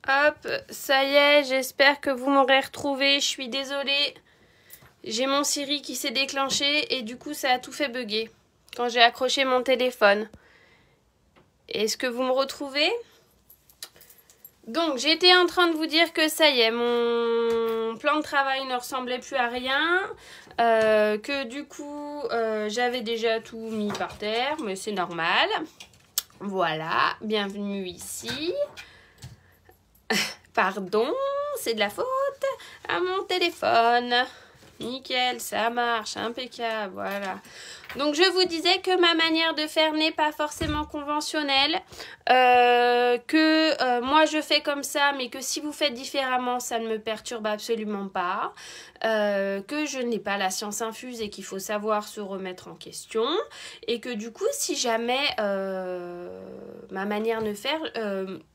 Hop, ça y est, j'espère que vous m'aurez retrouvé. Je suis désolée. J'ai mon Siri qui s'est déclenché et du coup ça a tout fait bugger quand j'ai accroché mon téléphone. Est-ce que vous me retrouvez? Donc j'étais en train de vous dire que ça y est, mon plan de travail ne ressemblait plus à rien. Que du coup j'avais déjà tout mis par terre, mais c'est normal. Voilà, bienvenue ici. Pardon, c'est de la faute à mon téléphone. Nickel, ça marche, impeccable, voilà. Donc je vous disais que ma manière de faire n'est pas forcément conventionnelle, moi je fais comme ça, mais que si vous faites différemment, ça ne me perturbe absolument pas, que je n'ai pas la science infuse et qu'il faut savoir se remettre en question, et que du coup si jamais ma manière de faire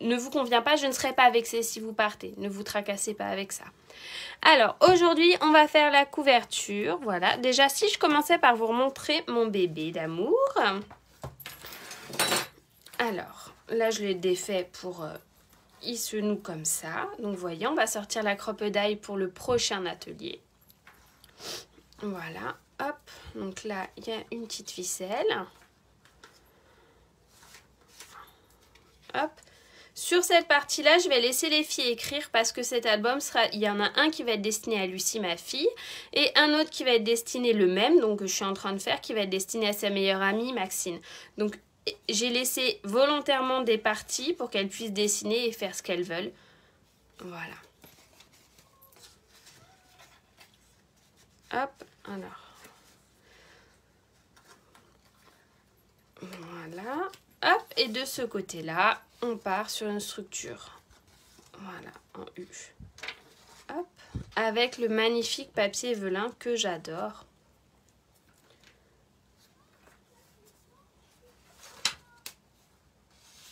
ne vous convient pas, je ne serai pas vexée si vous partez, ne vous tracassez pas avec ça. Alors, aujourd'hui, on va faire la couverture. Voilà. Déjà, si je commençais par vous remontrer mon bébé d'amour. Alors, là, je l'ai défait pour... il se noue comme ça. Donc, voyez, on va sortir la crocodile pour le prochain atelier. Voilà. Hop. Donc là, il y a une petite ficelle. Hop. Sur cette partie-là, je vais laisser les filles écrire parce que cet album sera... Il y en a un qui va être destiné à Lucie, ma fille, et un autre qui va être destiné le même, donc je suis en train de faire, qui va être destiné à sa meilleure amie, Maxine. Donc, j'ai laissé volontairement des parties pour qu'elles puissent dessiner et faire ce qu'elles veulent. Voilà. Hop, alors. Voilà. Hop, et de ce côté-là, on part sur une structure. Voilà, en U. Hop, avec le magnifique papier velin que j'adore.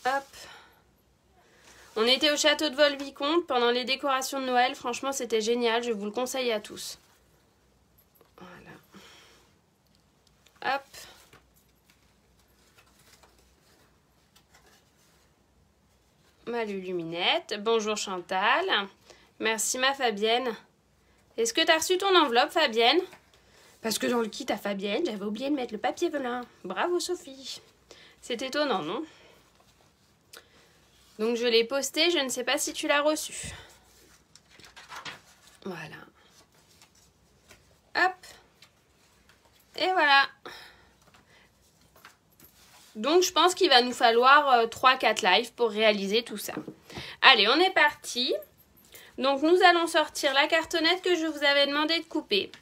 Hop. On était au château de Volvicomte pendant les décorations de Noël. Franchement, c'était génial. Je vous le conseille à tous. Voilà. Hop. Ma Luluminette. Bonjour Chantal. Merci ma Fabienne. Est-ce que tu as reçu ton enveloppe, Fabienne? Parce que dans le kit à Fabienne, j'avais oublié de mettre le papier velin. Bravo Sophie. C'est étonnant, non? Donc je l'ai posté, je ne sais pas si tu l'as reçu. Voilà. Hop. Et voilà. Donc, je pense qu'il va nous falloir 3-4 lives pour réaliser tout ça. Allez, on est parti. Donc, nous allons sortir la cartonnette que je vous avais demandé de couper.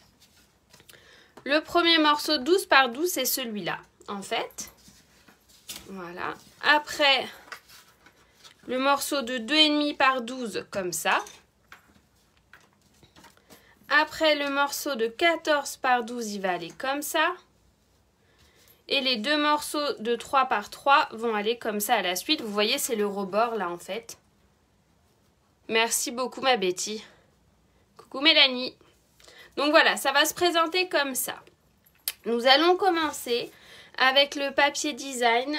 Le premier morceau 12 par 12, c'est celui-là, en fait. Voilà. Après, le morceau de 2,5 par 12, comme ça. Après, le morceau de 14 par 12, il va aller comme ça. Et les deux morceaux de 3 par 3 vont aller comme ça à la suite. Vous voyez, c'est le rebord là en fait. Merci beaucoup ma Betty. Coucou Mélanie. Donc voilà, ça va se présenter comme ça. Nous allons commencer avec le papier design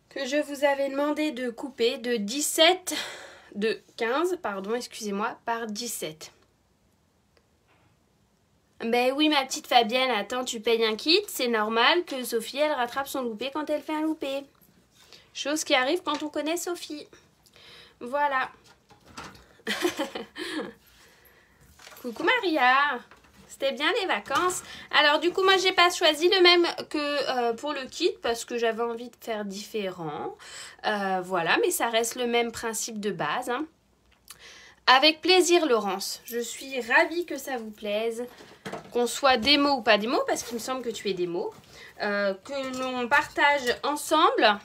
que je vous avais demandé de couper de 15, pardon, excusez-moi, par 17. Ben oui ma petite Fabienne, attends, tu payes un kit, c'est normal que Sophie elle rattrape son loupé quand elle fait un loupé. Chose qui arrive quand on connaît Sophie. Voilà. Coucou Maria. C'était bien les vacances. Alors du coup moi j'ai pas choisi le même que pour le kit parce que j'avais envie de faire différent. Voilà, mais ça reste le même principe de base. Hein. Avec plaisir Laurence, je suis ravie que ça vous plaise, qu'on soit démo ou pas démo, parce qu'il me semble que tu es démo, que l'on partage ensemble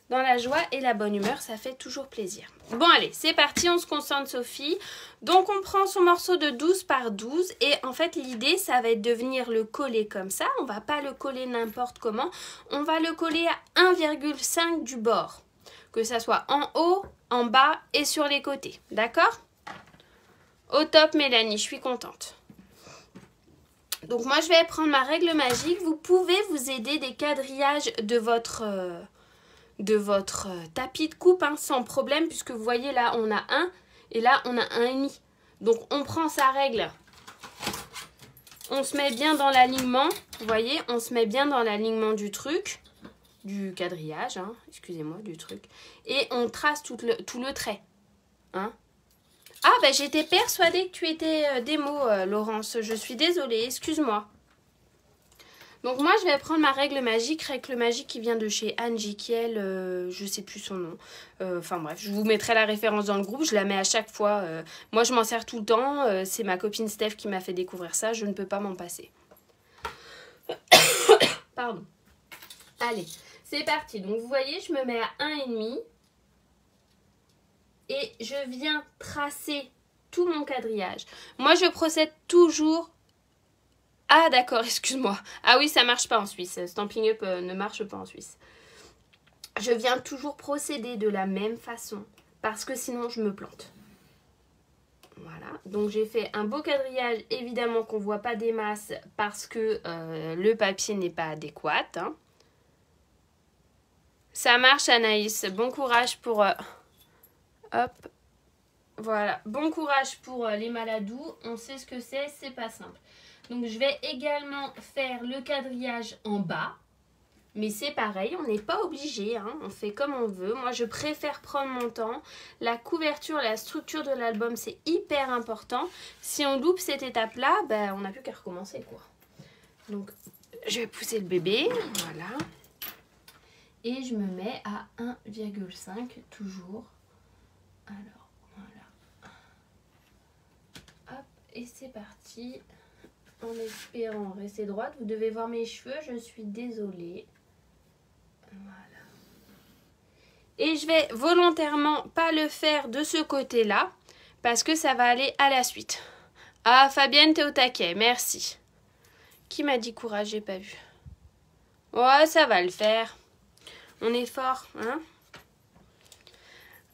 dans la joie et la bonne humeur, ça fait toujours plaisir. Bon allez, c'est parti, on se concentre Sophie. Donc on prend son morceau de 12 par 12 et en fait l'idée ça va être de venir le coller comme ça, on va pas le coller n'importe comment, on va le coller à 1,5 du bord, que ça soit en haut, en bas et sur les côtés, d'accord ? Au top Mélanie, je suis contente. Donc moi je vais prendre ma règle magique. Vous pouvez vous aider des quadrillages de votre de votre tapis de coupe, hein, sans problème, puisque vous voyez là on a 1 et là on a 1,5. Donc on prend sa règle, on se met bien dans l'alignement, vous voyez, on se met bien dans l'alignement du truc, du quadrillage, hein, excusez-moi, du truc, et on trace tout le trait. Hein. Ah, ben j'étais persuadée que tu étais démo, Laurence, je suis désolée, excuse-moi. Donc moi, je vais prendre ma règle magique qui vient de chez Anne Jiquiel, je sais plus son nom. Enfin bref, je vous mettrai la référence dans le groupe, je la mets à chaque fois. Moi, je m'en sers tout le temps, c'est ma copine Steph qui m'a fait découvrir ça, je ne peux pas m'en passer. Pardon. Allez, c'est parti. Donc vous voyez, je me mets à 1,5 et je viens tracer tout mon quadrillage. Moi, je procède toujours... Ah d'accord, excuse-moi. Ah oui, ça marche pas en Suisse. Stampin' Up ne marche pas en Suisse. Je viens toujours procéder de la même façon parce que sinon je me plante. Voilà, donc j'ai fait un beau quadrillage, évidemment qu'on ne voit pas des masses parce que le papier n'est pas adéquat. Hein. Ça marche Anaïs, bon courage pour... hop, voilà, bon courage pour les maladous, on sait ce que c'est pas simple. Donc je vais également faire le quadrillage en bas. Mais c'est pareil, on n'est pas obligé, hein, on fait comme on veut. Moi je préfère prendre mon temps. La couverture, la structure de l'album, c'est hyper important. Si on loupe cette étape-là, ben, on n'a plus qu'à recommencer, quoi. Donc je vais pousser le bébé, voilà. Et je me mets à 1,5 toujours. Alors, voilà. Hop, et c'est parti. En espérant rester droite. Vous devez voir mes cheveux, je suis désolée. Voilà. Et je vais volontairement pas le faire de ce côté-là, parce que ça va aller à la suite. Ah, Fabienne, t'es au taquet, merci. Qui m'a dit courage, j'ai pas vu. Ouais, ça va le faire. On est fort, hein?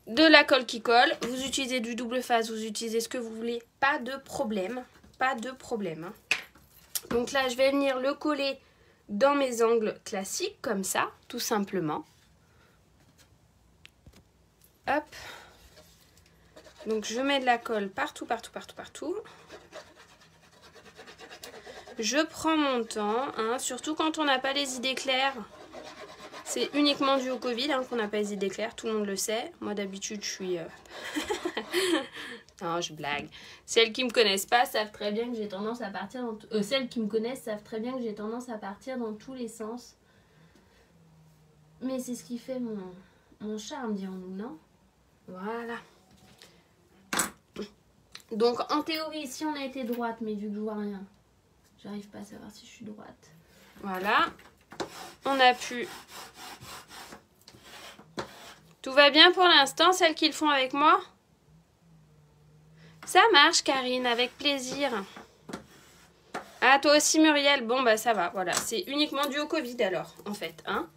De la colle qui colle. Vous utilisez du double face, vous utilisez ce que vous voulez. Pas de problème. Pas de problème, hein. Donc là, je vais venir le coller dans mes angles classiques, comme ça, tout simplement. Hop. Donc je mets de la colle partout, partout, partout, partout. Je prends mon temps, hein, surtout quand on n'a pas les idées claires. C'est uniquement dû au Covid hein, qu'on n'a pas les idées claires, tout le monde le sait. Moi d'habitude, je suis... Non, je blague. Celles qui me connaissent pas savent très bien que j'ai tendance à partir dans... celles qui me connaissent savent très bien que j'ai tendance à partir dans tous les sens. Mais c'est ce qui fait mon charme, dirons-nous, non? Voilà. Donc, en théorie, si on a été droite, mais vu que je vois rien, j'arrive pas à savoir si je suis droite. Voilà. On a pu... Tout va bien pour l'instant, celles qui le font avec moi? Ça marche, Karine, avec plaisir. Ah, toi aussi, Muriel. Bon, bah ça va, voilà. C'est uniquement dû au Covid, alors, en fait. Hein.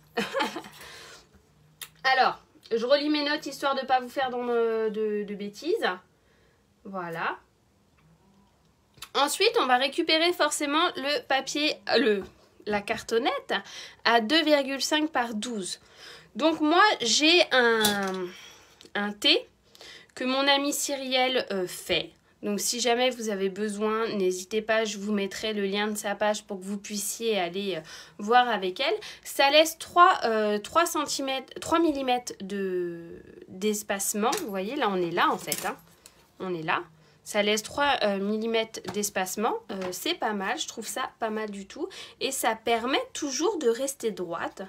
Alors, je relis mes notes, histoire de ne pas vous faire de bêtises. Voilà. Ensuite, on va récupérer forcément le papier, la cartonnette à 2,5 par 12. Donc, moi, j'ai un T que mon amie Cyrielle fait. Donc si jamais vous avez besoin, n'hésitez pas, je vous mettrai le lien de sa page pour que vous puissiez aller voir avec elle. Ça laisse 3 mm d'espacement. Vous voyez, là on est là en fait. Hein. On est là. Ça laisse 3 mm d'espacement. C'est pas mal, je trouve ça pas mal du tout. Et ça permet toujours de rester droite.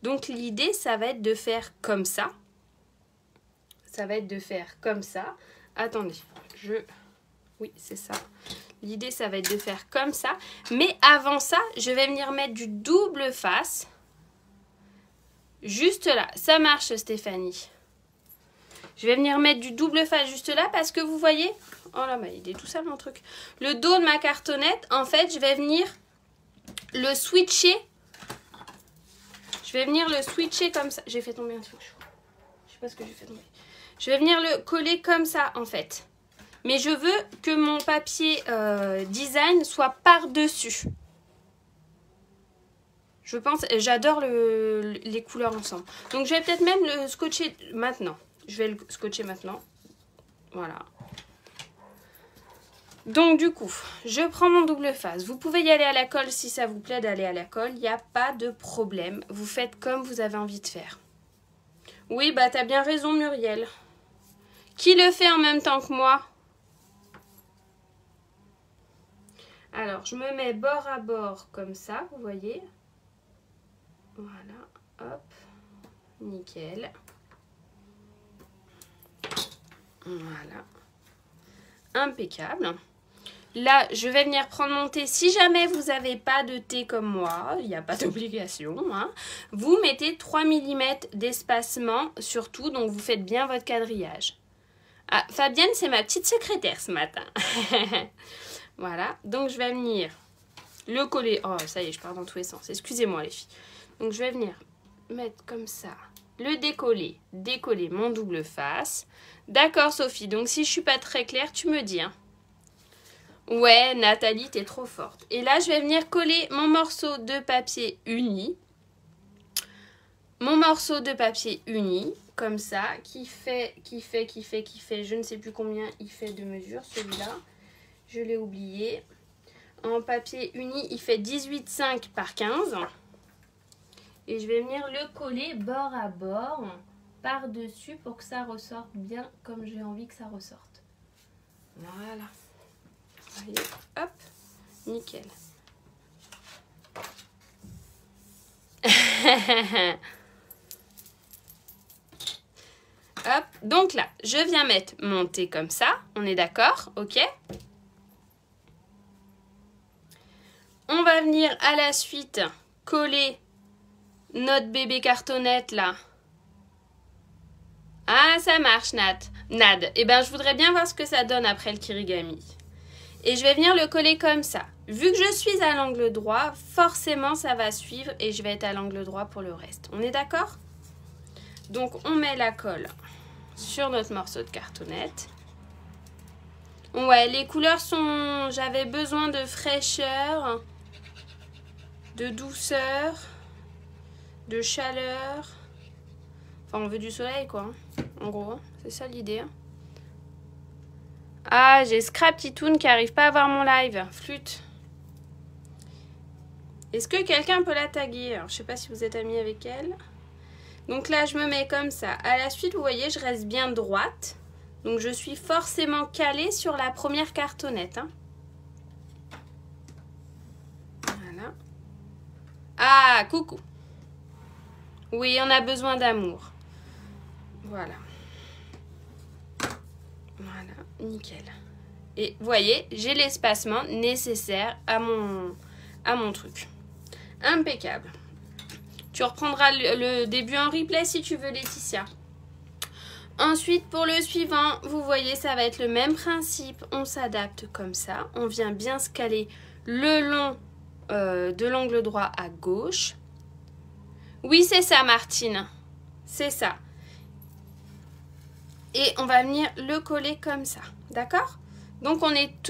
Donc l'idée, ça va être de faire comme ça. Ça va être de faire comme ça. Attendez, oui, c'est ça. L'idée, ça va être de faire comme ça. Mais avant ça, je vais venir mettre du double face. Juste là. Ça marche, Stéphanie. Je vais venir mettre du double face juste là parce que vous voyez... Oh là, bah, il est tout sale mon truc. Le dos de ma cartonnette, en fait, je vais venir le switcher. Je vais venir le switcher comme ça. J'ai fait tomber un truc chaud. Je sais pas ce que j'ai fait tomber. Je vais venir le coller comme ça, en fait. Mais je veux que mon papier design soit par-dessus. Je pense, j'adore les couleurs ensemble. Donc je vais peut-être même le scotcher maintenant. Je vais le scotcher maintenant. Voilà. Donc du coup, je prends mon double face. Vous pouvez y aller à la colle si ça vous plaît d'aller à la colle. Il n'y a pas de problème. Vous faites comme vous avez envie de faire. Oui, bah t'as bien raison Muriel. Qui le fait en même temps que moi? Alors, je me mets bord à bord comme ça, vous voyez. Voilà, hop, nickel. Voilà, impeccable. Là, je vais venir prendre mon thé. Si jamais vous n'avez pas de thé comme moi, il n'y a pas d'obligation, hein, vous mettez 3 mm d'espacement sur tout, donc vous faites bien votre quadrillage. Ah, Fabienne, c'est ma petite secrétaire ce matin. Voilà, donc je vais venir le coller. Oh, ça y est, je pars dans tous les sens. Excusez-moi les filles. Donc je vais venir mettre comme ça, le décoller mon double face. D'accord Sophie, donc si je suis pas très claire, tu me dis. Hein. Ouais, Nathalie, t'es trop forte. Et là, je vais venir coller mon morceau de papier uni. Mon morceau de papier uni, comme ça, qui fait, je ne sais plus combien il fait de mesure, celui-là. Je l'ai oublié. En papier uni, il fait 18,5 par 15. Et je vais venir le coller bord à bord, par-dessus, pour que ça ressorte bien comme j'ai envie que ça ressorte. Voilà. Allez, hop, nickel. Hop, donc là, je viens mettre mon thé comme ça, on est d'accord, ok? On va venir à la suite coller notre bébé cartonnette là. Ah, ça marche, Nad. Eh bien, je voudrais bien voir ce que ça donne après le kirigami. Et je vais venir le coller comme ça. Vu que je suis à l'angle droit, forcément, ça va suivre et je vais être à l'angle droit pour le reste. On est d'accord? Donc, on met la colle sur notre morceau de cartonnette. Ouais, les couleurs sont... J'avais besoin de fraîcheur, de douceur, de chaleur. Enfin, on veut du soleil, quoi. En gros, c'est ça l'idée. Ah, j'ai Scrap Titoun qui n'arrive pas à voir mon live. Flûte. Est-ce que quelqu'un peut la taguer? Alors, je ne sais pas si vous êtes amis avec elle. Donc là, je me mets comme ça. À la suite, vous voyez, je reste bien droite. Donc, je suis forcément calée sur la première cartonnette. Hein. Voilà. Ah, coucou. Oui, on a besoin d'amour. Voilà. Voilà, nickel. Et vous voyez, j'ai l'espacement nécessaire à mon truc. Impeccable. Tu reprendras le début en replay si tu veux, Laetitia. Ensuite, pour le suivant, vous voyez, ça va être le même principe. On s'adapte comme ça. On vient bien se caler le long de l'angle droit à gauche. Oui, c'est ça, Martine. C'est ça. Et on va venir le coller comme ça. D'accord? Donc,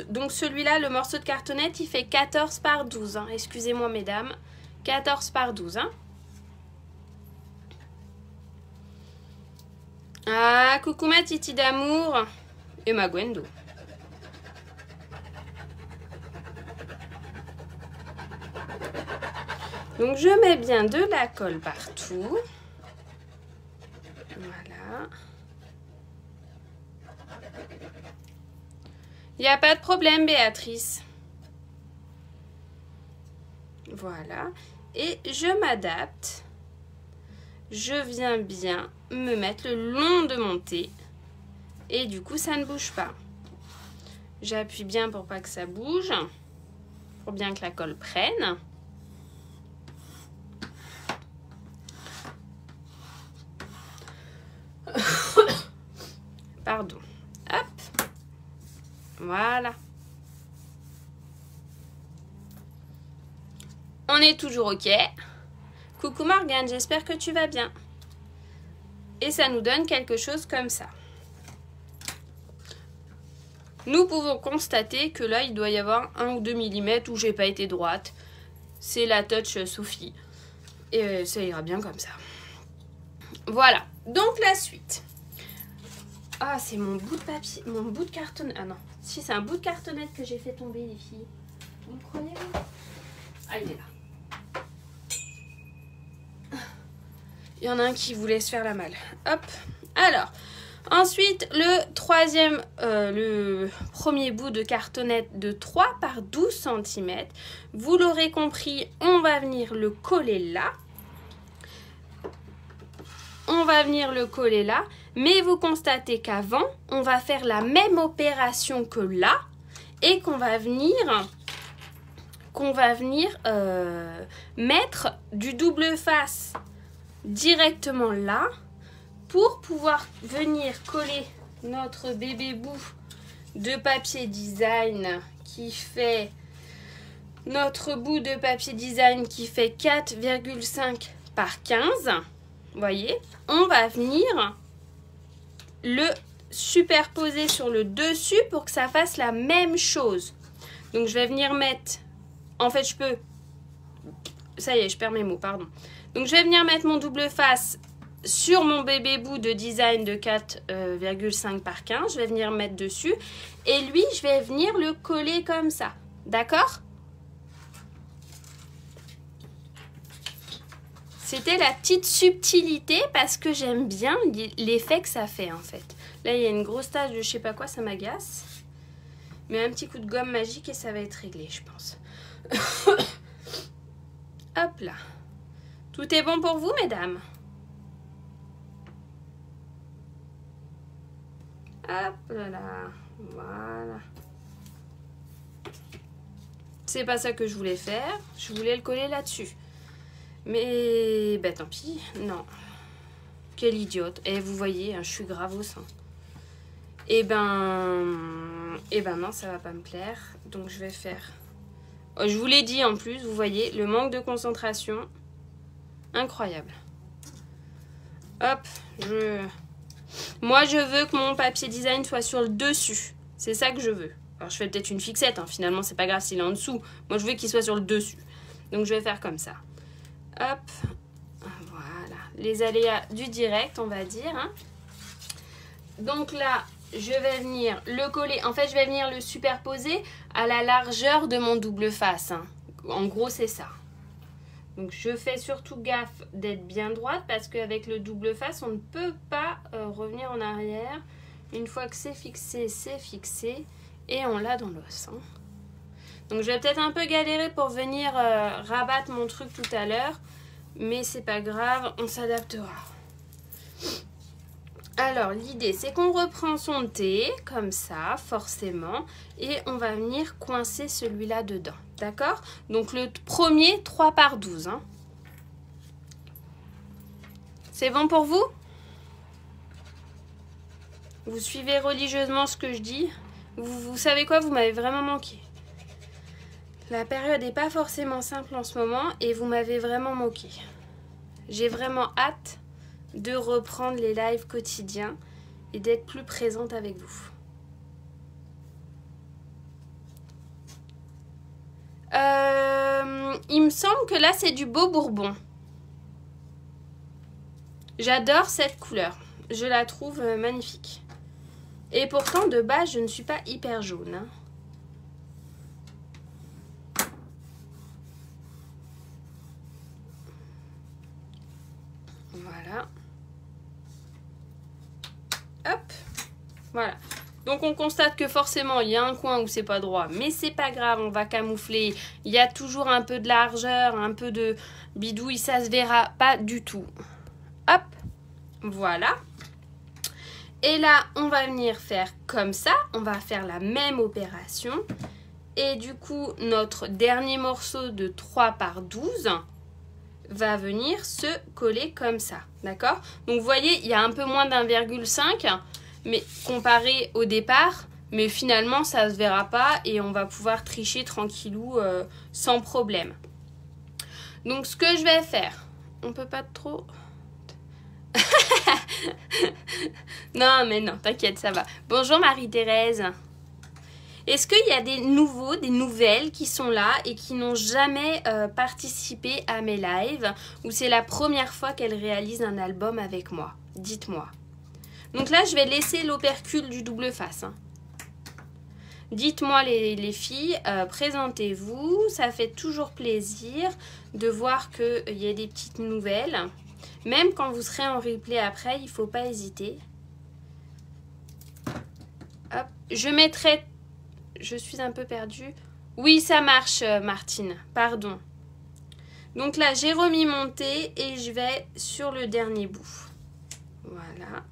donc celui-là, le morceau de cartonnette, il fait 14 par 12. Hein. Excusez-moi, mesdames. 14 par 12. Hein. Ah, coucou ma Titi d'amour. Et ma Gwendo. Donc, je mets bien de la colle partout. Voilà. Il n'y a pas de problème, Béatrice. Voilà. Et je m'adapte. Je viens bien me mettre le long de mon thé. Et du coup, ça ne bouge pas. J'appuie bien pour pas que ça bouge. Pour bien que la colle prenne. Pardon. Hop. Voilà. On est toujours OK. Coucou Morgane, j'espère que tu vas bien. Et ça nous donne quelque chose comme ça. Nous pouvons constater que là, il doit y avoir 1 ou 2 mm où j'ai pas été droite. C'est la touch Sophie. Et ça ira bien comme ça. Voilà, donc la suite. Ah, c'est mon bout de papier, mon bout de cartonnette. Ah non, si c'est un bout de cartonnette que j'ai fait tomber, les filles. Vous croyez? Ah, il est là. Il y en a un qui voulait se faire la malle. Hop. Alors, ensuite, le premier bout de cartonnette de 3 par 12 cm. Vous l'aurez compris, on va venir le coller là. On va venir le coller là. Mais vous constatez qu'avant, on va faire la même opération que là. Et qu'on va venir mettre du double face directement là. Pour pouvoir venir coller notre bébé bout de papier design qui fait notre bout de papier design qui fait 4,5 par 15. Vous voyez, on va venir le superposer sur le dessus pour que ça fasse la même chose. Donc je vais venir mettre, en fait je peux, ça y est je perds mes mots, pardon. Donc je vais venir mettre mon double face sur mon bébé bout de design de 4,5 par 15, je vais venir mettre dessus. Et lui, je vais venir le coller comme ça. D'accord? C'était la petite subtilité parce que j'aime bien l'effet que ça fait en fait. Là, il y a une grosse tache de je sais pas quoi, ça m'agace. Mais un petit coup de gomme magique et ça va être réglé, je pense. Hop là. Tout est bon pour vous, mesdames? Hop là, voilà. C'est pas ça que je voulais faire. Je voulais le coller là-dessus. Mais, ben tant pis, non. Quelle idiote. Et vous voyez, hein, je suis grave au sein. Et ben non, ça va pas me plaire. Donc je vais faire... Oh, je vous l'ai dit en plus, vous voyez, le manque de concentration. Incroyable. Hop, moi, je veux que mon papier design soit sur le dessus. C'est ça que je veux. Alors, je fais peut-être une fixette. Hein. Finalement, c'est pas grave s'il est en dessous. Moi, je veux qu'il soit sur le dessus. Donc, je vais faire comme ça. Hop. Voilà. Les aléas du direct, on va dire. Hein. Donc là, je vais venir le coller. En fait, je vais venir le superposer à la largeur de mon double face. Hein. En gros, c'est ça. Donc, je fais surtout gaffe d'être bien droite parce qu'avec le double face, on ne peut pas revenir en arrière. Une fois que c'est fixé et on l'a dans l'os. Hein. Donc, je vais peut-être un peu galérer pour venir rabattre mon truc tout à l'heure. Mais c'est pas grave, on s'adaptera. Alors, l'idée, c'est qu'on reprend son thé, comme ça, forcément. Et on va venir coincer celui-là dedans. D'accord? Donc, le premier, 3 par 12. Hein. C'est bon pour vous? Vous suivez religieusement ce que je dis? Vous savez quoi? Vous m'avez vraiment manqué. La période n'est pas forcément simple en ce moment. Et vous m'avez vraiment manqué. J'ai vraiment hâte de reprendre les lives quotidiens et d'être plus présente avec vous. Il me semble que là, c'est du beau bourbon. J'adore cette couleur. Je la trouve magnifique. Et pourtant, de base, je ne suis pas hyper jaune. Hein. Voilà. Hop. Voilà. Donc on constate que forcément il y a un coin où c'est pas droit, mais c'est pas grave, on va camoufler. Il y a toujours un peu de largeur, un peu de bidouille, ça se verra pas du tout. Hop, voilà. Et là, on va venir faire comme ça, on va faire la même opération. Et du coup, notre dernier morceau de 3 par 12 va venir se coller comme ça, d'accord? Donc vous voyez, il y a un peu moins d'1,5, mais comparé au départ, mais finalement ça se verra pas et on va pouvoir tricher tranquillou sans problème. Donc ce que je vais faire, on peut pas trop... non mais non, t'inquiète, ça va. Bonjour Marie-Thérèse. Est-ce qu'il y a des nouveaux, des nouvelles qui sont là et qui n'ont jamais participé à mes lives ou c'est la première fois qu'elles réalisent un album avec moi? Dites-moi. Donc là, je vais laisser l'opercule du double face. Hein. Dites-moi les filles, présentez-vous. Ça fait toujours plaisir de voir qu'il y a des petites nouvelles. Même quand vous serez en replay après, il ne faut pas hésiter. Hop, je mettrai... Je suis un peu perdue. Oui, ça marche, Martine. Pardon. Donc là, j'ai remis mon thé et je vais sur le dernier bout. Voilà.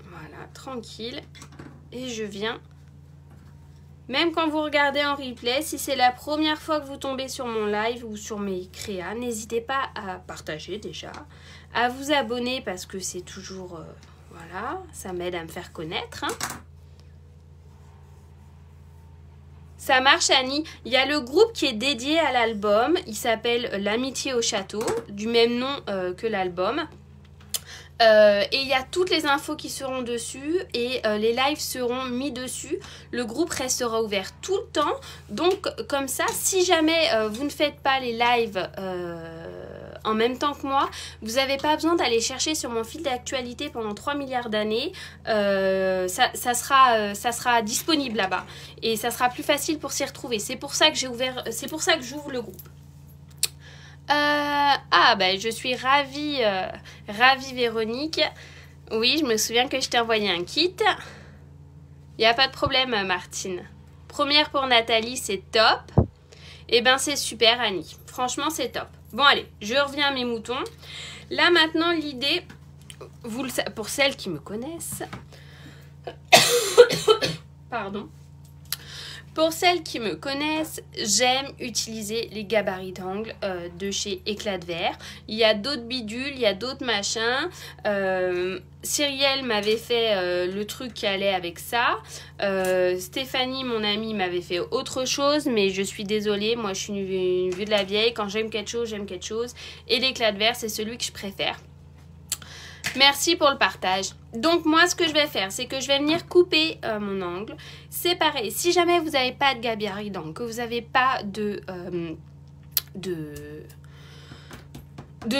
Voilà, tranquille. Et je viens. Même quand vous regardez en replay, si c'est la première fois que vous tombez sur mon live ou sur mes créas, n'hésitez pas à partager déjà, à vous abonner parce que c'est toujours... voilà, ça m'aide à me faire connaître. Hein. Ça marche, Annie. Il y a le groupe qui est dédié à l'album. Il s'appelle L'Amitié au Château, du même nom que l'album. Et il y a toutes les infos qui seront dessus et les lives seront mis dessus. Le groupe restera ouvert tout le temps. Donc, comme ça, si jamais vous ne faites pas les lives en même temps que moi, vous n'avez pas besoin d'aller chercher sur mon fil d'actualité pendant 3 milliards d'années. Ça sera disponible là-bas et ça sera plus facile pour s'y retrouver. C'est pour ça que j'ai ouvert, c'est pour ça que j'ouvre le groupe. Ben je suis ravie, ravie Véronique. Oui, je me souviens que je t'ai envoyé un kit. Il n'y a pas de problème, Martine. Première pour Nathalie, c'est top. Et ben c'est super, Annie. Franchement, c'est top. Bon, allez, je reviens à mes moutons. Là, maintenant, l'idée, pour celles qui me connaissent... Pardon. Pour celles qui me connaissent, j'aime utiliser les gabarits d'angle de chez Éclat de Verre. Il y a d'autres bidules, il y a d'autres machins. Cyrielle m'avait fait le truc qui allait avec ça. Stéphanie, mon amie, m'avait fait autre chose, mais je suis désolée. Moi, je suis une vue de la vieille. Quand j'aime quelque chose, j'aime quelque chose. Et l'éclat de verre, c'est celui que je préfère. Merci pour le partage. Donc moi ce que je vais faire, c'est que je vais venir couper mon angle. C'est pareil, si jamais vous n'avez pas de gabarit d'angle, que vous n'avez pas de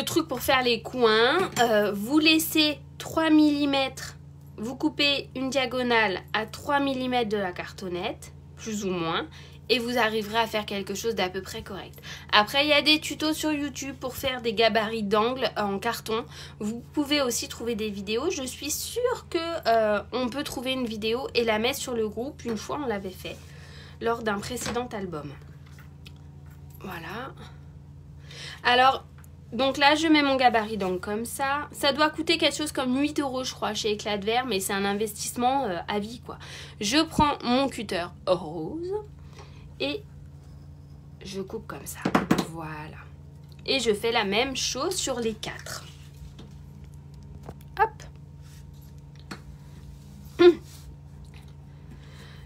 trucs pour faire les coins, vous laissez 3 mm, vous coupez une diagonale à 3 mm de la cartonnette, plus ou moins, et vous arriverez à faire quelque chose d'à peu près correct. Après, il y a des tutos sur YouTube pour faire des gabarits d'angle en carton. Vous pouvez aussi trouver des vidéos. Je suis sûre que on peut trouver une vidéo et la mettre sur le groupe. Une fois, on l'avait fait lors d'un précédent album. Voilà. Alors, donc là, je mets mon gabarit d'angle comme ça. Ça doit coûter quelque chose comme 8 € je crois chez Éclat de Verre, mais c'est un investissement à vie, quoi. Je prends mon cutter rose. Et je coupe comme ça. Voilà. Et je fais la même chose sur les 4. Hop.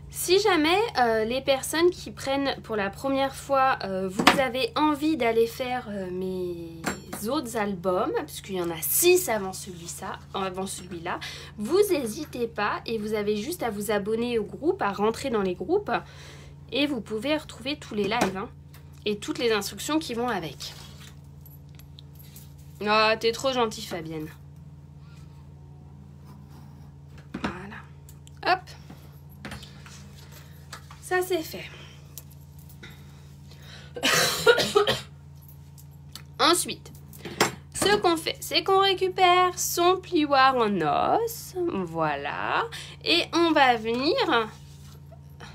Si jamais les personnes qui prennent pour la première fois, vous avez envie d'aller faire mes autres albums, parce qu'il y en a 6 avant celui-là, vous n'hésitez pas et vous avez juste à vous abonner au groupe, à rentrer dans les groupes. Et vous pouvez retrouver tous les lives hein, et toutes les instructions qui vont avec. Oh, t'es trop gentille, Fabienne. Voilà. Hop. Ça, c'est fait. Ensuite, ce qu'on fait, c'est qu'on récupère son plioir en os. Voilà. Et on va venir...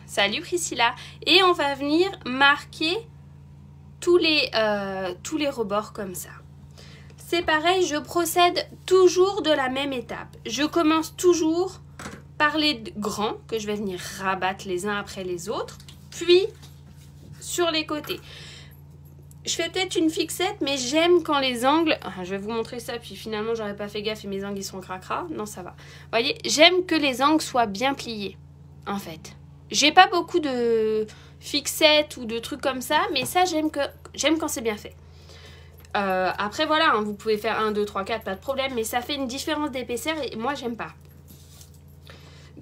Salut Priscilla. Et on va venir marquer tous les rebords comme ça. C'est pareil, je procède toujours de la même étape. Je commence toujours par les grands que je vais venir rabattre les uns après les autres. Puis sur les côtés. Je fais peut-être une fixette, mais j'aime quand les angles... je vais vous montrer ça, puis finalement j'aurais pas fait gaffe et mes angles ils sont cracra. Non, ça va. Vous voyez, j'aime que les angles soient bien pliés, en fait. J'ai pas beaucoup de fixettes ou de trucs comme ça, mais ça j'aime quand c'est bien fait. Après voilà, hein, vous pouvez faire 1, 2, 3, 4, pas de problème, mais ça fait une différence d'épaisseur et moi j'aime pas.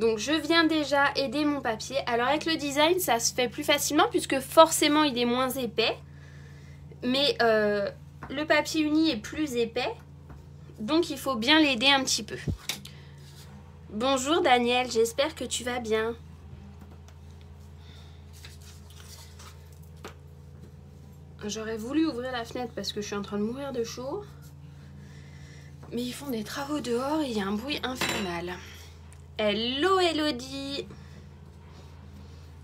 Donc je viens déjà aider mon papier. Alors avec le design, ça se fait plus facilement puisque forcément il est moins épais. Mais le papier uni est plus épais. Donc il faut bien l'aider un petit peu. Bonjour Daniel, j'espère que tu vas bien. J'aurais voulu ouvrir la fenêtre parce que je suis en train de mourir de chaud. Mais ils font des travaux dehors et il y a un bruit infernal. Hello Elodie.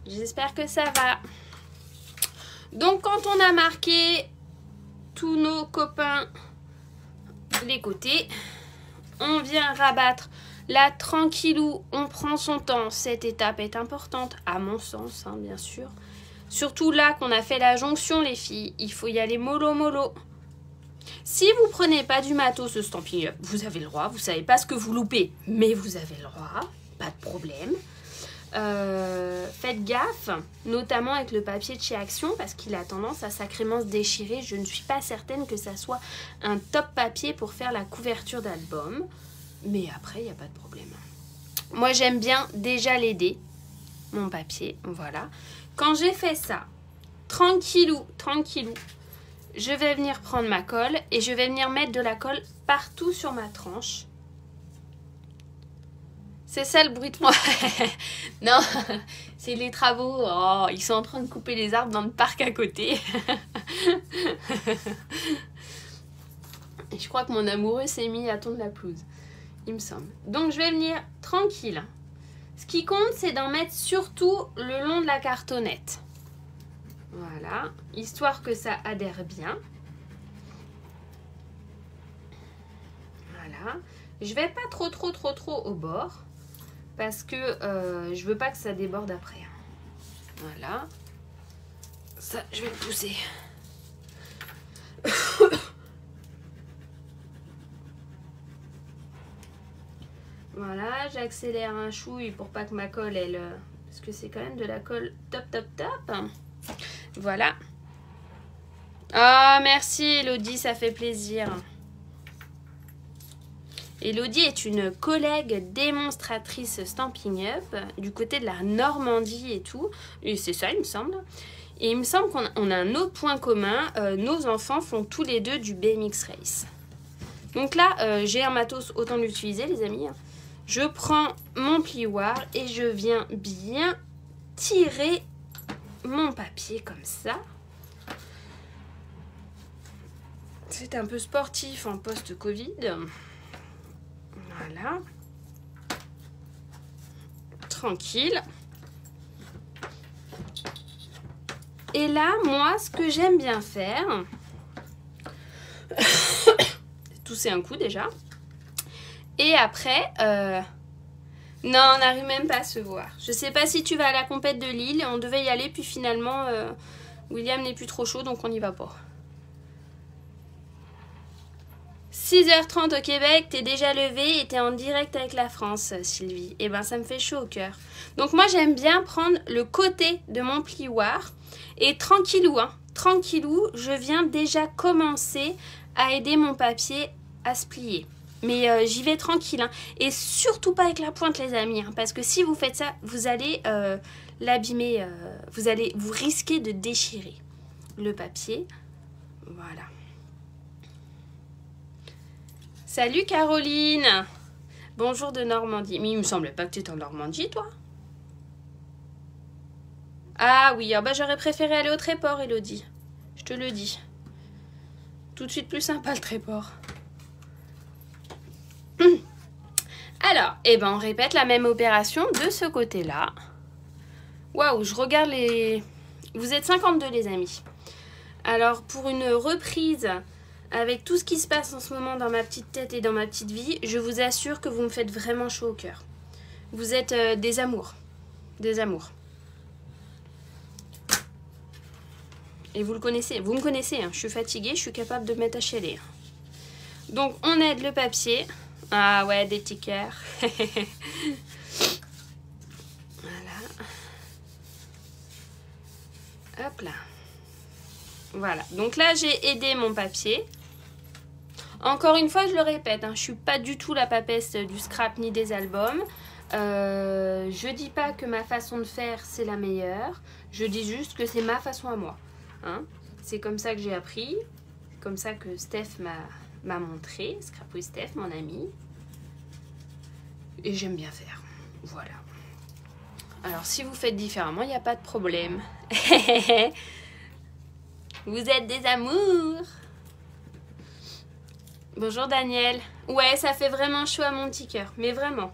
J'espère que ça va. Donc quand on a marqué tous nos copains les côtés, on vient rabattre là tranquillou, on prend son temps. Cette étape est importante à mon sens, hein, bien sûr. Surtout là qu'on a fait la jonction les filles, il faut y aller mollo mollo. Si vous prenez pas du matos Stampin' Up, vous avez le droit, vous savez pas ce que vous loupez, mais vous avez le droit, pas de problème. Faites gaffe, notamment avec le papier de chez Action, parce qu'il a tendance à sacrément se déchirer. Je ne suis pas certaine que ça soit un top papier pour faire la couverture d'album, mais après, il n'y a pas de problème. Moi, j'aime bien déjà l'aider, mon papier, voilà. Quand j'ai fait ça, tranquillou, tranquillou, je vais venir prendre ma colle et je vais venir mettre de la colle partout sur ma tranche. C'est ça le bruit de moi. Non, c'est les travaux. Oh, ils sont en train de couper les arbres dans le parc à côté. Et je crois que mon amoureux s'est mis à tondre la pelouse, il me semble. Donc je vais venir tranquille. Ce qui compte, c'est d'en mettre surtout le long de la cartonnette. Voilà, histoire que ça adhère bien. Voilà. Je vais pas trop au bord. Parce que je veux pas que ça déborde après. Voilà. Ça, je vais le pousser. Voilà, j'accélère un chouille pour pas que ma colle, elle... parce que c'est quand même de la colle top. Voilà. Ah, merci Elodie, ça fait plaisir. Elodie est une collègue démonstratrice Stampin' Up du côté de la Normandie et tout. Et c'est ça, il me semble. Et il me semble qu'on a un autre point commun. Nos enfants font tous les deux du BMX Race. Donc là, j'ai un matos, autant l'utiliser, les amis. Je prends mon plioir et je viens bien tirer mon papier comme ça. C'est un peu sportif en post-Covid. Voilà. Tranquille. Et là, moi, ce que j'aime bien faire, tousser un coup déjà. Et après, non, on n'arrive même pas à se voir. Je sais pas si tu vas à la compète de Lille. On devait y aller, puis finalement, William n'est plus trop chaud, donc on n'y va pas. 6h30 au Québec, t'es déjà levée et t'es en direct avec la France, Sylvie. Et ben, ça me fait chaud au cœur. Donc moi, j'aime bien prendre le côté de mon plioir et tranquillou, hein, tranquillou, je viens déjà commencer à aider mon papier à se plier. Mais j'y vais tranquille, hein. Et surtout pas avec la pointe, les amis, hein, parce que si vous faites ça, vous allez l'abîmer, vous risquez de déchirer le papier. Voilà. Salut Caroline. Bonjour de Normandie. Mais il me semblait pas que tu étais en Normandie, toi. Ah oui, bah j'aurais préféré aller au Tréport, Elodie. Je te le dis. Tout de suite plus sympa le Tréport. Alors, on répète la même opération de ce côté-là. Waouh, je regarde les... Vous êtes 52 les amis. Alors, pour une reprise... Avec tout ce qui se passe en ce moment dans ma petite tête et dans ma petite vie, je vous assure que vous me faites vraiment chaud au cœur. Vous êtes des amours. Des amours. Et vous le connaissez. Vous me connaissez. Hein. Je suis fatiguée, je suis capable de mettre à chialer. Donc, on aide le papier. Ah ouais, des petits cœurs. Voilà. Hop là. Voilà. Donc là, j'ai aidé mon papier. Encore une fois, je le répète, hein, je ne suis pas du tout la papesse du scrap ni des albums. Je dis pas que ma façon de faire c'est la meilleure. Je dis juste que c'est ma façon à moi. Hein, c'est comme ça que j'ai appris. C'est comme ça que Steph m'a montré. Scrapouille Steph, mon ami. Et j'aime bien faire. Voilà. Alors si vous faites différemment, il n'y a pas de problème. Vous êtes des amours. Bonjour Daniel. Ouais, ça fait vraiment chaud à mon petit cœur. Mais vraiment.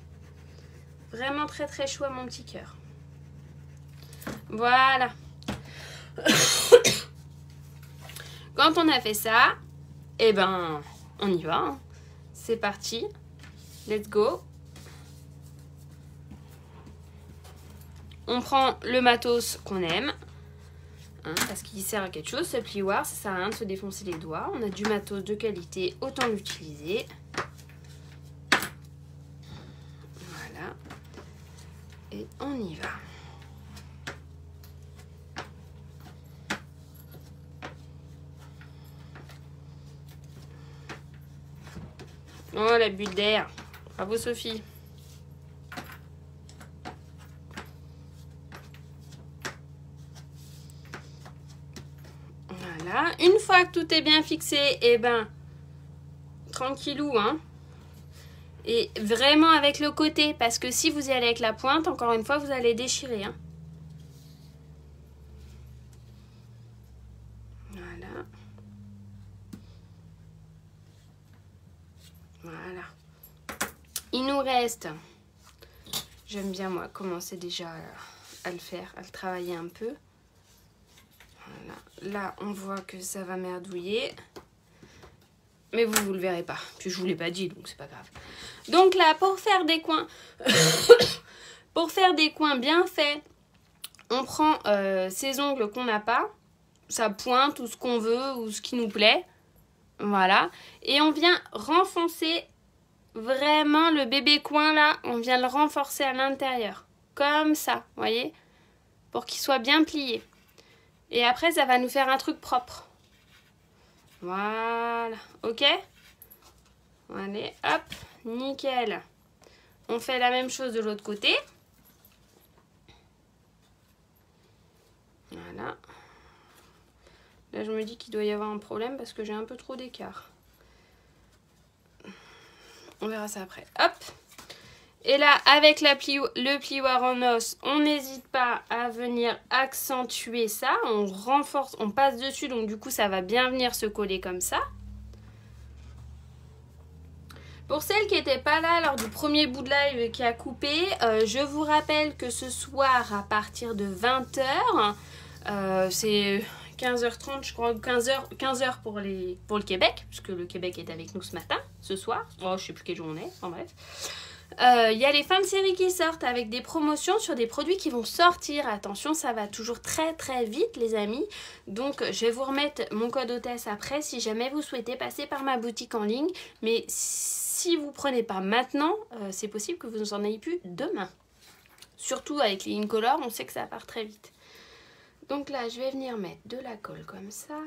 Vraiment très très chaud à mon petit cœur. Voilà. Quand on a fait ça, eh ben, on y va. Hein. C'est parti. Let's go. On prend le matos qu'on aime. Hein, parce qu'il sert à quelque chose, ce plioir. Ça sert à rien de se défoncer les doigts. On a du matos de qualité, autant l'utiliser. Voilà. Et on y va. Oh, la bulle d'air. Bravo, Sophie. Voilà. Une fois que tout est bien fixé, eh ben, tranquillou, hein. Et vraiment avec le côté, parce que si vous y allez avec la pointe, encore une fois, vous allez déchirer, hein. Voilà. Voilà. Il nous reste, j'aime bien moi commencer déjà à le faire, à le travailler un peu. Voilà. Là, on voit que ça va merdouiller. Mais vous le verrez pas. Puis je vous l'ai pas dit, donc c'est pas grave. Donc là, pour faire des coins, pour faire des coins bien faits, on prend ces ongles qu'on n'a pas, sa pointe ou ce qu'on veut ou ce qui nous plaît. Voilà. Et on vient renfoncer vraiment le bébé coin là. On vient le renforcer à l'intérieur. Comme ça, vous voyez, pour qu'il soit bien plié. Et après, ça va nous faire un truc propre. Voilà. Ok? Allez, hop. Nickel. On fait la même chose de l'autre côté. Voilà. Là, je me dis qu'il doit y avoir un problème parce que j'ai un peu trop d'écart. On verra ça après. Hop. Et là, avec le plioir en os, on n'hésite pas à venir accentuer ça. On renforce, on passe dessus, donc du coup, ça va bien venir se coller comme ça. Pour celles qui n'étaient pas là lors du premier bout de live qui a coupé, je vous rappelle que ce soir, à partir de 20h, c'est 15h30, je crois, 15h pour le Québec, puisque le Québec est avec nous ce soir. Oh, je sais plus quelle journée, en bref. Il y a les fins de série qui sortent avec des promotions sur des produits qui vont sortir. Attention, ça va toujours très très vite les amis. Donc je vais vous remettre mon code hôtesse après si jamais vous souhaitez passer par ma boutique en ligne. Mais si vous ne prenez pas maintenant, c'est possible que vous en ayez plus demain. Surtout avec les Incolor, on sait que ça part très vite. Donc là, je vais venir mettre de la colle comme ça.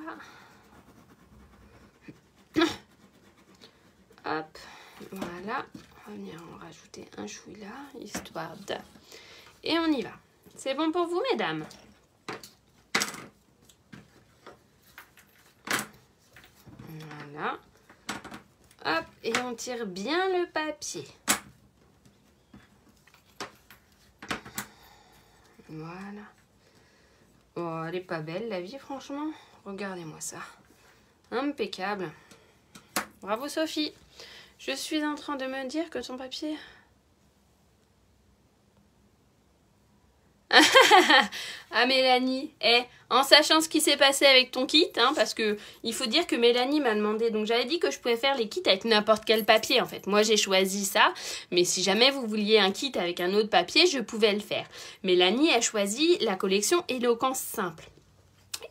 Hop, voilà. On va venir en rajouter un chouï là, histoire de... Et on y va. C'est bon pour vous, mesdames? Voilà. Hop, et on tire bien le papier. Voilà. Oh, elle est pas belle, la vie, franchement. Regardez-moi ça. Impeccable. Bravo, Sophie. Je suis en train de me dire que ton papier... Ah Mélanie, en sachant ce qui s'est passé avec ton kit, hein, parce que il faut dire que Mélanie m'a demandé, donc j'avais dit que je pouvais faire les kits avec n'importe quel papier en fait. Moi j'ai choisi ça, mais si jamais vous vouliez un kit avec un autre papier, je pouvais le faire. Mélanie a choisi la collection Éloquence Simple.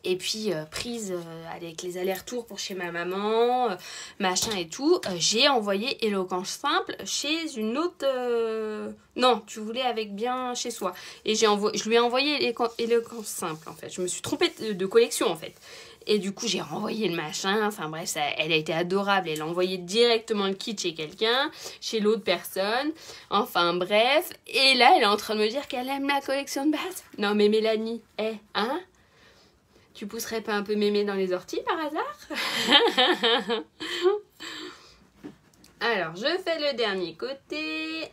Et puis prise avec les allers-retours pour chez ma maman, machin et tout, j'ai envoyé Éloquence Simple chez une autre... Non, tu voulais avec bien chez soi. Et je lui ai envoyé Éloquence Simple en fait. Je me suis trompée de collection en fait. Et du coup, j'ai renvoyé le machin. Enfin bref, ça, elle a été adorable. Elle a envoyé directement le kit chez quelqu'un, chez l'autre personne. Enfin bref. Et là, elle est en train de me dire qu'elle aime la collection de base. Non mais Mélanie, hein? Tu pousserais pas un peu mémé dans les orties par hasard? Alors, je fais le dernier côté.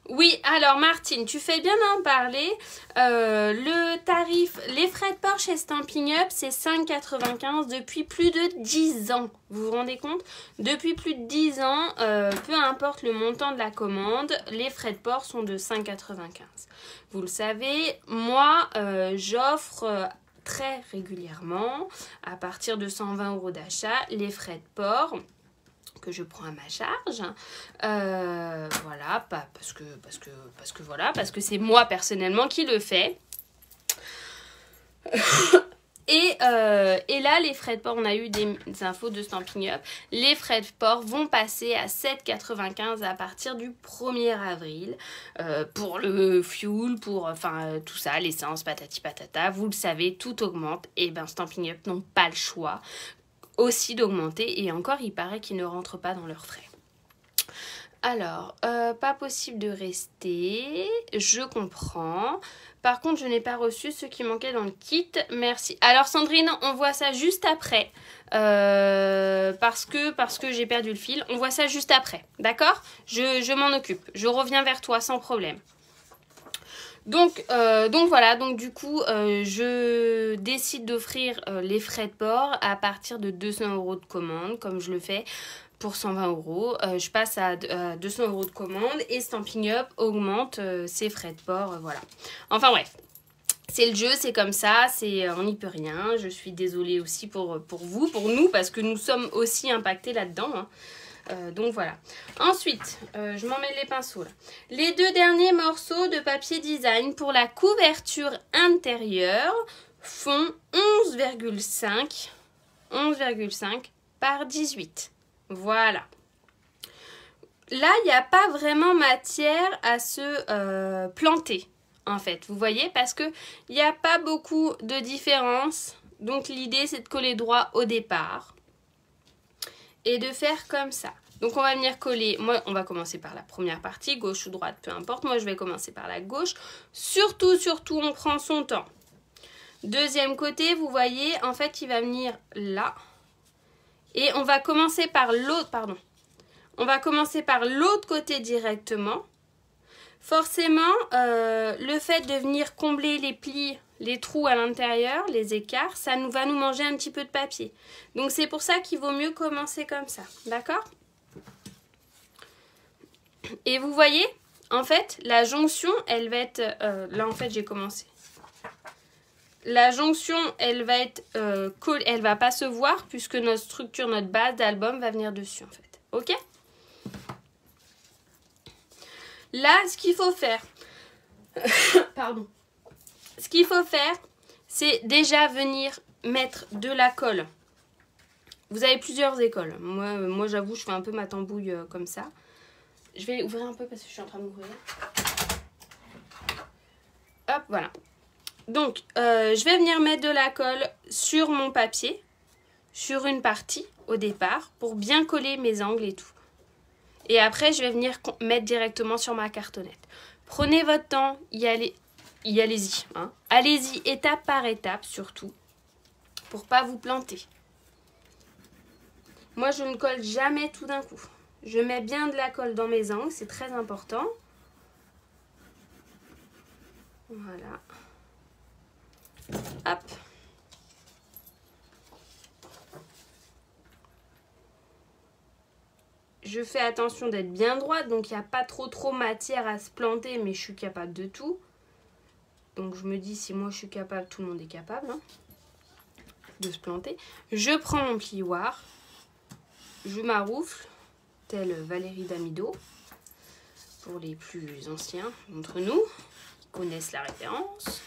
Oui, alors Martine, tu fais bien d'en parler. Le tarif, les frais de port chez Stampin' Up, c'est 5,95 depuis plus de 10 ans. Vous vous rendez compte? Depuis plus de 10 ans, peu importe le montant de la commande, les frais de port sont de 5,95. Vous le savez, moi, j'offre très régulièrement, à partir de 120 € d'achat, les frais de port que je prends à ma charge, voilà, pas parce que c'est moi personnellement qui le fais. Et là, les frais de port, on a eu des infos de Stampin' Up. Les frais de port vont passer à 7,95 à partir du 1er avril. Pour le fuel, pour enfin tout ça, l'essence, patati patata. Vous le savez, tout augmente. Et ben Stampin' Up n'ont pas le choix aussi d'augmenter. Et encore, il paraît qu'ils ne rentrent pas dans leurs frais. Alors, pas possible de rester, je comprends. Par contre, je n'ai pas reçu ce qui manquait dans le kit, merci. Alors Sandrine, on voit ça juste après, parce que j'ai perdu le fil. On voit ça juste après, d'accord? Je m'en occupe, je reviens vers toi sans problème. Donc voilà, donc du coup, je décide d'offrir les frais de port à partir de 200 € de commande, comme je le fais pour 120 €. Je passe à 200 € de commande et Stampin' Up augmente ses frais de port, voilà. Enfin bref, c'est le jeu, c'est comme ça, on n'y peut rien. Je suis désolée aussi pour vous, pour nous, parce que nous sommes aussi impactés là-dedans, hein. Donc voilà. Ensuite, je m'en mets les pinceaux là. Les deux derniers morceaux de papier design pour la couverture intérieure font 11,5 par 18. Voilà. Là, il n'y a pas vraiment matière à se planter, en fait. Vous voyez, parce qu'il n'y a pas beaucoup de différence. Donc, l'idée, c'est de coller droit au départ. Et de faire comme ça. Donc, on va venir coller. Moi, on va commencer par la première partie, gauche ou droite, peu importe. Moi, je vais commencer par la gauche. Surtout, on prend son temps. Deuxième côté, vous voyez, en fait, il va venir là. Et on va commencer par l'autre, pardon. On va commencer par l'autre côté directement. Forcément, le fait de venir combler les plis, les trous à l'intérieur, les écarts, ça va nous manger un petit peu de papier. Donc, c'est pour ça qu'il vaut mieux commencer comme ça. D'accord? Et vous voyez, en fait, la jonction, elle va être... là, en fait, j'ai commencé. La jonction, elle va être elle va pas se voir puisque notre structure, notre base d'album va venir dessus, en fait. Ok? Là, ce qu'il faut faire... Pardon. Ce qu'il faut faire, c'est déjà venir mettre de la colle. Vous avez plusieurs écoles. Moi j'avoue, je fais un peu ma tambouille comme ça. Je vais ouvrir un peu parce que je suis en train d'ouvrir. Hop, voilà. Donc, je vais venir mettre de la colle sur mon papier, sur une partie au départ, pour bien coller mes angles et tout. Et après, je vais venir mettre directement sur ma cartonnette. Prenez votre temps, allez-y. Hein. Allez-y étape par étape, surtout, pour pas vous planter. Moi, je ne colle jamais tout d'un coup. Je mets bien de la colle dans mes angles, c'est très important. Voilà. Hop. Je fais attention d'être bien droite, donc il n'y a pas trop matière à se planter, mais je suis capable de tout. Donc je me dis, si moi je suis capable, tout le monde est capable hein, de se planter. Je prends mon plioir, je maroufle, telle Valérie Damido, pour les plus anciens d'entre nous, qui connaissent la référence.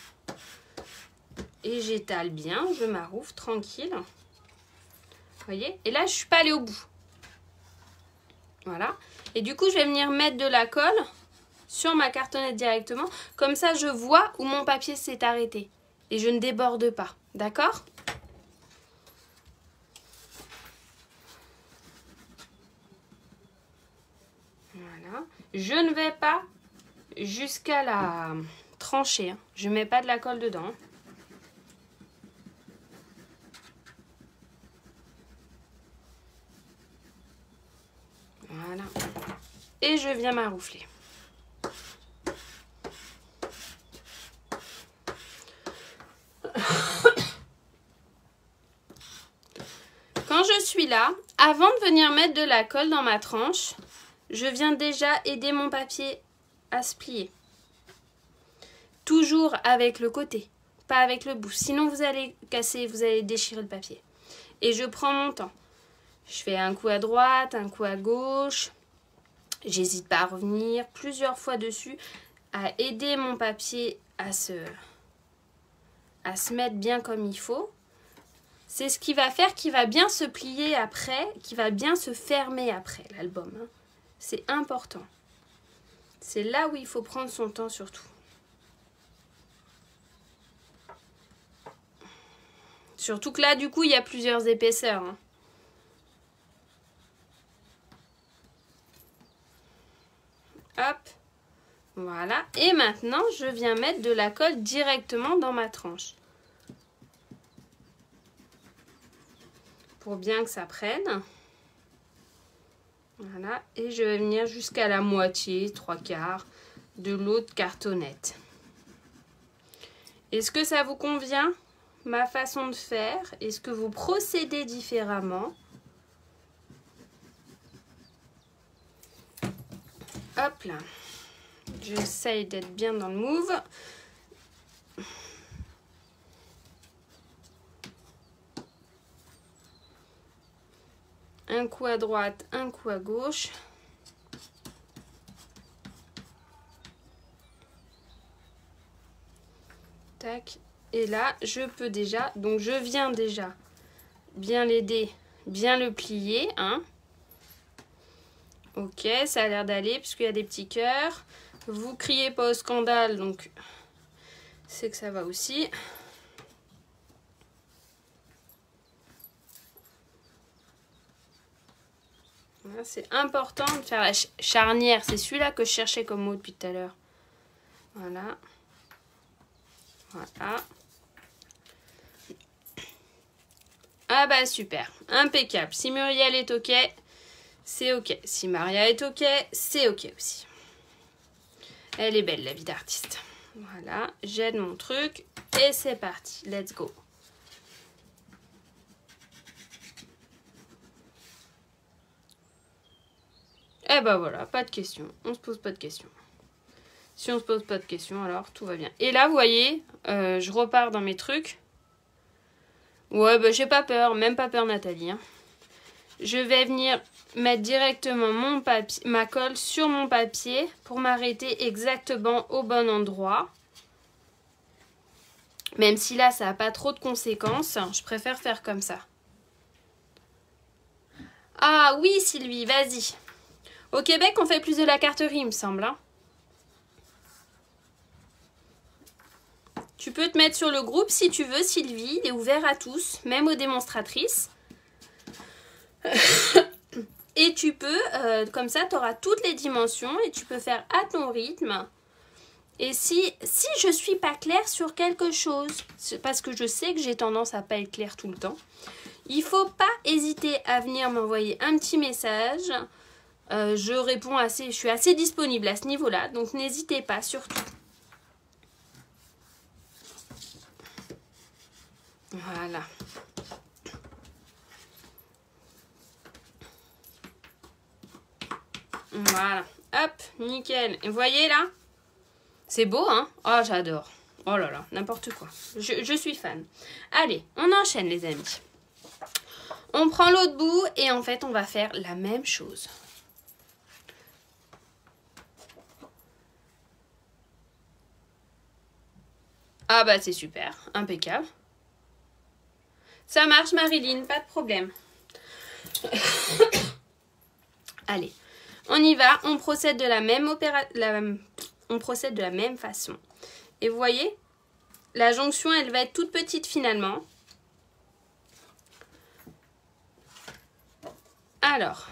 Et j'étale bien, je maroufle tranquille. Vous voyez? Et là, je ne suis pas allée au bout. Voilà. Et du coup, je vais venir mettre de la colle sur ma cartonnette directement. Comme ça, je vois où mon papier s'est arrêté. Et je ne déborde pas. D'accord ? Voilà. Je ne vais pas jusqu'à la tranchée. Hein. Je ne mets pas de la colle dedans. Voilà. Et je viens maroufler. Quand je suis là, avant de venir mettre de la colle dans ma tranche, je viens déjà aider mon papier à se plier. Toujours avec le côté, pas avec le bout. Sinon, vous allez casser, vous allez déchirer le papier. Et je prends mon temps. Je fais un coup à droite, un coup à gauche. J'hésite pas à revenir plusieurs fois dessus, à aider mon papier à se mettre bien comme il faut. C'est ce qui va faire qu'il va bien se plier après, qui va bien se fermer après l'album. Hein. C'est important. C'est là où il faut prendre son temps surtout. Surtout que là, du coup, il y a plusieurs épaisseurs. Hein. Hop. Voilà. Et maintenant, je viens mettre de la colle directement dans ma tranche. Pour bien que ça prenne. Voilà. Et je vais venir jusqu'à la moitié, 3/4 de l'autre cartonnette. Est-ce que ça vous convient ? Ma façon de faire? Est-ce que vous procédez différemment? Hop là. J'essaye d'être bien dans le move. Un coup à droite, un coup à gauche. Tac. Et là, je peux déjà, donc je viens déjà bien l'aider, bien le plier. Hein. Ok, ça a l'air d'aller puisqu'il y a des petits cœurs. Vous criez pas au scandale, donc c'est que ça va aussi. C'est important de faire la charnière. C'est celui-là que je cherchais comme mot depuis tout à l'heure. Voilà. Voilà. Ah bah super, impeccable. Si Muriel est ok, c'est ok. Si Maria est ok, c'est ok aussi. Elle est belle la vie d'artiste. Voilà, j'aide mon truc et c'est parti. Let's go. Et bah voilà, pas de questions. On se pose pas de questions. Si on se pose pas de questions, alors tout va bien. Et là, vous voyez, je repars dans mes trucs. Ouais, bah j'ai pas peur, même pas peur Nathalie. Hein. Je vais venir mettre directement mon papier, ma colle sur mon papier pour m'arrêter exactement au bon endroit. Même si là, ça n'a pas trop de conséquences, je préfère faire comme ça. Ah oui, Sylvie, vas-y. Au Québec, on fait plus de la carterie, il me semble. Hein. Tu peux te mettre sur le groupe si tu veux, Sylvie. Il est ouvert à tous, même aux démonstratrices. Et tu peux, comme ça, tu auras toutes les dimensions et tu peux faire à ton rythme. Et si je ne suis pas claire sur quelque chose, parce que je sais que j'ai tendance à pas être claire tout le temps, il ne faut pas hésiter à venir m'envoyer un petit message. Je réponds je suis assez disponible à ce niveau-là, donc n'hésitez pas surtout. Voilà. Voilà. Hop, nickel. Et vous voyez là? C'est beau, hein? Oh, j'adore. Oh là là, n'importe quoi. Je suis fan. Allez, on enchaîne les amis. On prend l'autre bout et en fait, on va faire la même chose. Ah bah c'est super, impeccable. Ça marche Marilyn, pas de problème. Allez, on y va, on procède de la même opération. on procède de la même façon. Et vous voyez, la jonction, elle va être toute petite finalement. Alors,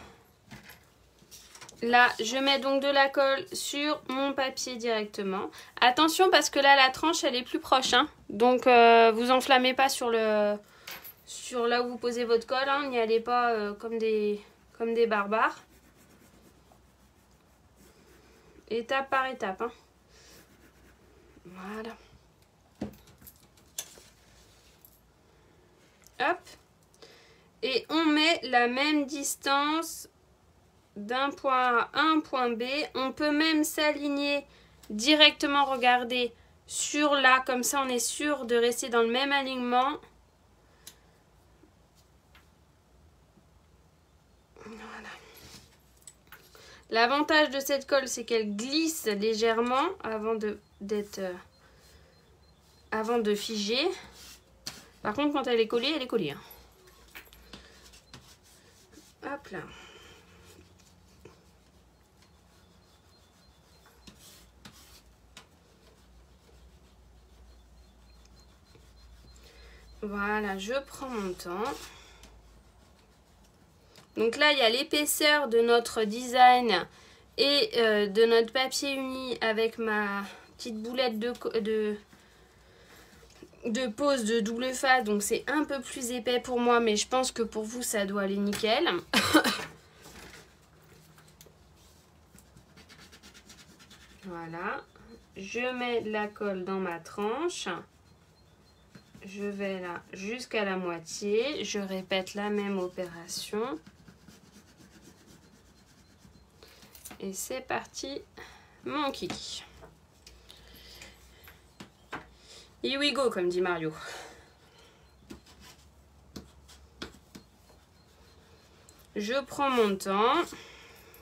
là, je mets donc de la colle sur mon papier directement. Attention parce que là, la tranche, elle est plus proche. Hein. Donc, vous enflammez pas sur là où vous posez votre colle. Hein. N'y allez pas comme des barbares. Étape par étape. Hein. Voilà. Hop. Et on met la même distance d'un point A à un point B. On peut même s'aligner directement, regardez, sur là. Comme ça, on est sûr de rester dans le même alignement. Voilà. L'avantage de cette colle, c'est qu'elle glisse légèrement avant de figer. Par contre, quand elle est collée, elle est collée. Hein. Hop là. Voilà, je prends mon temps. Donc là, il y a l'épaisseur de notre design et de notre papier uni avec ma petite boulette de pose de double face. Donc c'est un peu plus épais pour moi, mais je pense que pour vous, ça doit aller nickel. Voilà. Je mets de la colle dans ma tranche. Je vais là jusqu'à la moitié. Je répète la même opération. Et c'est parti, mon kiki. Here we go, comme dit Mario. Je prends mon temps.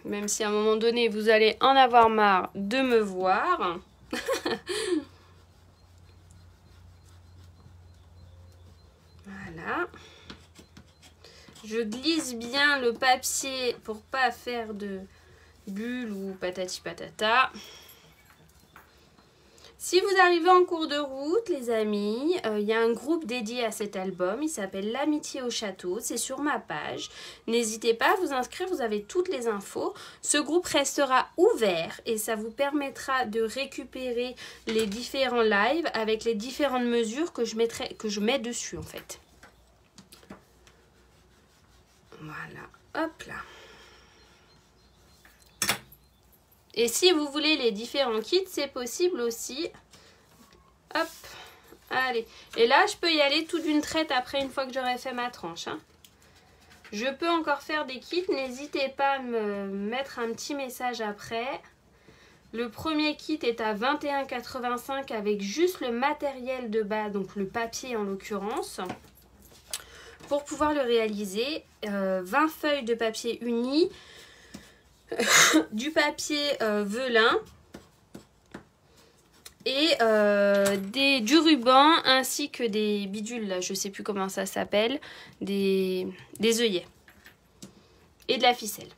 Même si à un moment donné, vous allez en avoir marre de me voir. Voilà. Je glisse bien le papier pour pas faire de bulles ou patati patata. Si vous arrivez en cours de route, les amis, il y a un groupe dédié à cet album. Il s'appelle L'Amitié au Château. C'est sur ma page. N'hésitez pas à vous inscrire, vous avez toutes les infos. Ce groupe restera ouvert et ça vous permettra de récupérer les différents lives avec les différentes mesures que je mets dessus en fait. Voilà, hop là. Et si vous voulez les différents kits, c'est possible aussi. Hop, allez. Et là, je peux y aller tout d'une traite après, une fois que j'aurai fait ma tranche. Hein. Je peux encore faire des kits. N'hésitez pas à me mettre un petit message après. Le premier kit est à 21,85 € avec juste le matériel de bas, donc le papier en l'occurrence. Pour pouvoir le réaliser, 20 feuilles de papier uni. Du papier velin et du ruban ainsi que des bidules, là, je sais plus comment ça s'appelle, des œillets et de la ficelle.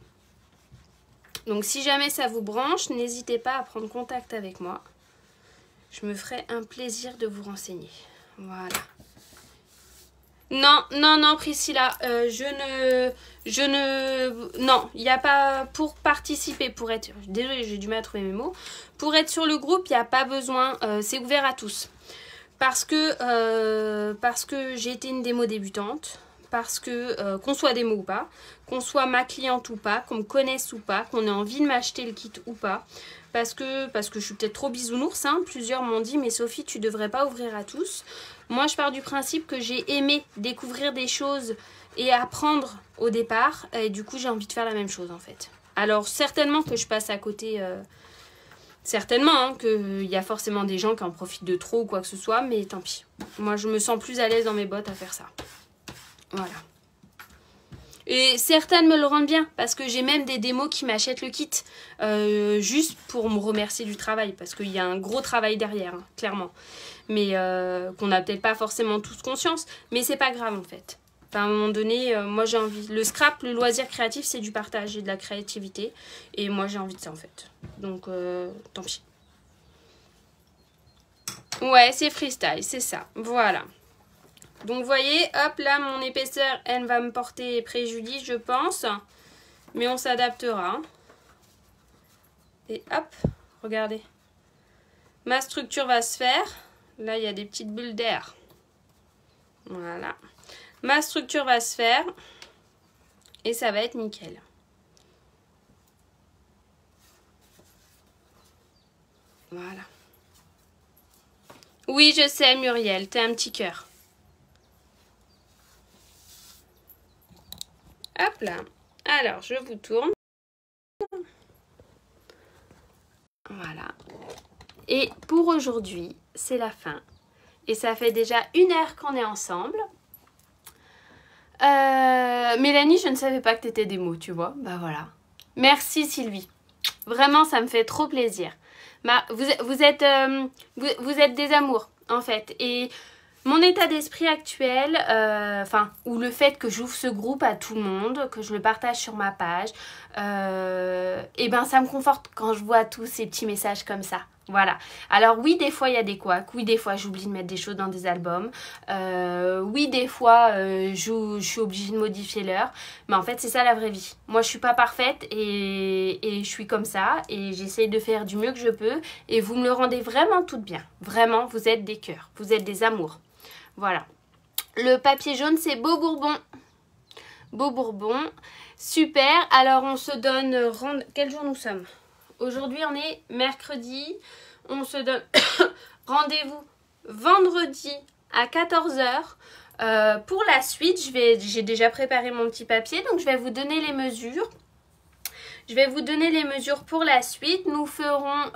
Donc si jamais ça vous branche, n'hésitez pas à prendre contact avec moi. Je me ferai un plaisir de vous renseigner. Voilà. Non, non, non, Priscilla, non, il n'y a pas, pour participer, pour être, désolée, j'ai du mal à trouver mes mots, pour être sur le groupe, il n'y a pas besoin, c'est ouvert à tous. Parce que j'ai été une démo débutante, parce que, qu'on soit démo ou pas, qu'on soit ma cliente ou pas, qu'on me connaisse ou pas, qu'on ait envie de m'acheter le kit ou pas, parce que je suis peut-être trop bisounours, hein. Plusieurs m'ont dit, mais Sophie, tu devrais pas ouvrir à tous. Moi, je pars du principe que j'ai aimé découvrir des choses et apprendre au départ. Et du coup, j'ai envie de faire la même chose, en fait. Alors, certainement que je passe à côté... certainement hein, qu'il y a forcément des gens qui en profitent de trop ou quoi que ce soit. Mais tant pis. Moi, je me sens plus à l'aise dans mes bottes à faire ça. Voilà. Et certaines me le rendent bien. Parce que j'ai même des démos qui m'achètent le kit. Juste pour me remercier du travail. Parce qu'il y a un gros travail derrière, hein, clairement. Mais qu'on n'a peut-être pas forcément tous conscience, mais c'est pas grave en fait. Enfin, à un moment donné, moi j'ai envie, le scrap, le loisir créatif, c'est du partage et de la créativité, et moi j'ai envie de ça en fait. Donc tant pis. Ouais, c'est freestyle, c'est ça. Voilà. Donc, vous voyez, hop, là, mon épaisseur, elle va me porter préjudice, je pense. Mais on s'adaptera. Et hop, regardez. Ma structure va se faire. Là, il y a des petites bulles d'air. Voilà. Ma structure va se faire. Et ça va être nickel. Voilà. Oui, je sais, Muriel, t'es un petit cœur. Hop là. Alors, je vous tourne. Voilà. Et pour aujourd'hui, c'est la fin. Et ça fait déjà 1 heure qu'on est ensemble. Mélanie, je ne savais pas que t'étais des mots, tu vois. Bah voilà. Merci Sylvie. Vraiment, ça me fait trop plaisir. Vous êtes des amours, en fait. Et mon état d'esprit actuel, ou le fait que j'ouvre ce groupe à tout le monde, que je le partage sur ma page, et ben ça me conforte quand je vois tous ces petits messages comme ça. Voilà. Alors oui, des fois il y a des couacs, oui des fois j'oublie de mettre des choses dans des albums, oui des fois je suis obligée de modifier l'heure, mais en fait c'est ça la vraie vie. Moi je suis pas parfaite et je suis comme ça et j'essaye de faire du mieux que je peux et vous me le rendez vraiment toutes bien. Vraiment, vous êtes des cœurs, vous êtes des amours. Voilà. Le papier jaune c'est Beau Bourbon. Beau Bourbon. Super. Alors on se donne... Quel jour nous sommes ? Aujourd'hui, on est mercredi. On se donne rendez-vous vendredi à 14 h. Pour la suite, j'ai déjà préparé mon petit papier. Donc, je vais vous donner les mesures. Je vais vous donner les mesures pour la suite. Nous ferons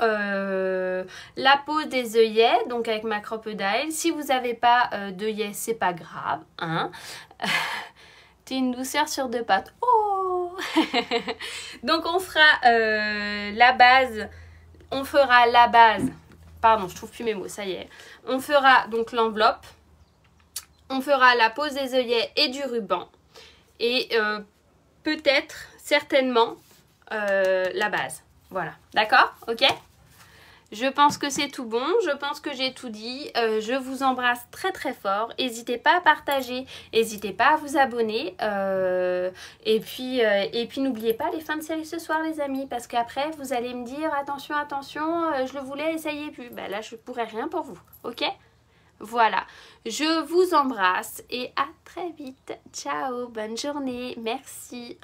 la pose des œillets, donc avec ma crocodile. Si vous n'avez pas d'œillets, c'est pas grave. Hein. T'es une douceur sur 2 pattes. Oh. Donc on fera la base. On fera la base. Pardon, je trouve plus mes mots, ça y est. On fera donc l'enveloppe. On fera la pose des œillets et du ruban. Et peut-être, certainement, la base. Voilà. D'accord? Ok? Je pense que c'est tout bon, je pense que j'ai tout dit. Je vous embrasse très très fort. N'hésitez pas à partager, n'hésitez pas à vous abonner. Et puis n'oubliez pas les fins de série ce soir les amis. Parce qu'après vous allez me dire attention, attention, je le voulais et ça y est plus. Ben là je ne pourrai rien pour vous. Ok? Voilà. Je vous embrasse et à très vite. Ciao, bonne journée. Merci.